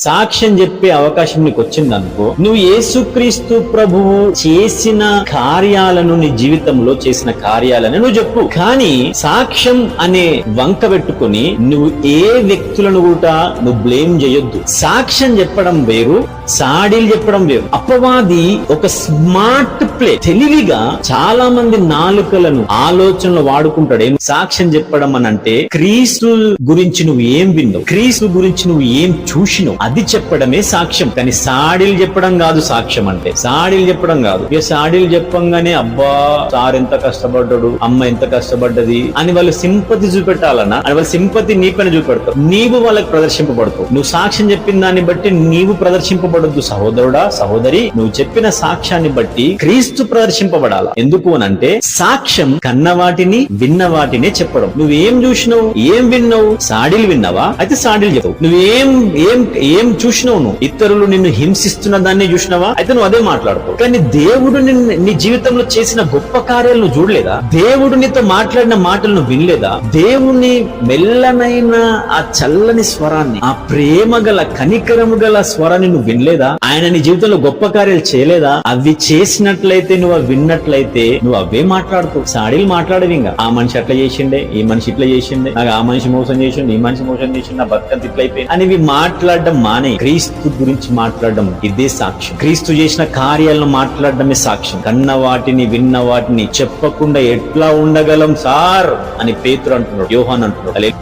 సాక్ష్యం చెప్పే అవకాశం నీకు వచ్చిందనుకో, నువ్వు యేసుక్రీస్తు ప్రభువు చేసిన కార్యాలను, నీ జీవితంలో చేసిన కార్యాలను నువ్వు చెప్పు. కానీ సాక్ష్యం అనే వంక పెట్టుకుని నువ్వు ఏ వ్యక్తులను కూడా నువ్వు బ్లేమ్ చేయొద్దు. సాక్ష్యం చెప్పడం వేరు, సాడీలు చెప్పడం వేరు. అపవాది ఒక స్మార్ట్ ప్లే, తెలివిగా చాలా మంది నాలుకలను, ఆలోచనలు వాడుకుంటాడు. సాక్ష్యం చెప్పడం అని అంటే క్రీస్తు గురించి నువ్వు ఏం విన్నావు, క్రీస్తు గురించి నువ్వు ఏం చూసినావు, అది చెప్పడమే సాక్ష్యం. కానీ సాడీలు చెప్పడం కాదు సాక్ష్యం అంటే. సాడీలు చెప్పడం కాదు. ఇక సాడీలు చెప్పంగానే అబ్బా సార్ ఎంత కష్టపడ్డాడు, అమ్మ ఎంత కష్టపడ్డది అని వాళ్ళు సింపతి చూపెట్టాలన్నా, అని వాళ్ళ సింపతి నీ పైన చూపెడతావు, నీవు వాళ్ళకి ప్రదర్శింపబడతావు. నువ్వు సాక్ష్యం చెప్పిన దాన్ని బట్టి నీవు ప్రదర్శింపబడద్దు సహోదరుడా, సహోదరి. నువ్వు చెప్పిన సాక్ష్యాన్ని బట్టి క్రీస్తు ప్రదర్శింపబడాల. ఎందుకు అనంటే సాక్ష్యం కన్న వాటిని, విన్న వాటినే చెప్పడం. నువ్వేం చూసినావు, ఏం విన్నావు? సాడీలు విన్నావా? అయితే సాడీలు చెప్పవు. నువ్వేం ఏం ఏం చూసినావు? నువ్వు ఇతరులు నిన్ను హింసిస్తున్న దాన్ని చూసినావా? అయితే నువ్వు అదే మాట్లాడుతావు. కానీ దేవుడు నీ జీవితంలో చేసిన గొప్ప కార్యాలు నువ్వు చూడలేదా? దేవుడు నీతో మాట్లాడిన మాటలను వినలేదా? దేవుని మెల్లనైన ఆ చల్లని స్వరాన్ని, ఆ ప్రేమ గల, కనికరము గల స్వరాన్ని నువ్వు వినలేదా? ఆయన నీ జీవితంలో గొప్ప కార్యాలు చేయలేదా? అవి చేసినట్లయితే, నువ్వు అవి విన్నట్లయితే నువ్వు అవే మాట్లాడుతావు. సాడీలు మాట్లాడేవి. ఇంకా ఆ మనిషి అట్లా చేసిండే, ఈ మనిషి ఇట్లా చేసిండే, నాకు ఆ మనిషి మోసం చేసిండు, ఈ మనిషి మోసం చేసిండు, నా బతుకంత ఇట్లా అయిపోయింది అనేవి మాట్లాడడం మానే. క్రీస్తు గురించి మాట్లాడడం ఇదే సాక్ష్యం. క్రీస్తు చేసిన కార్యాలను మాట్లాడడమే సాక్ష్యం. కన్న వాటిని, విన్న వాటిని చెప్పకుండా ఎట్లా ఉండగలం సార్ అని పేతురు అంటున్నాడు, యోహాన్ అంటున్నాడు.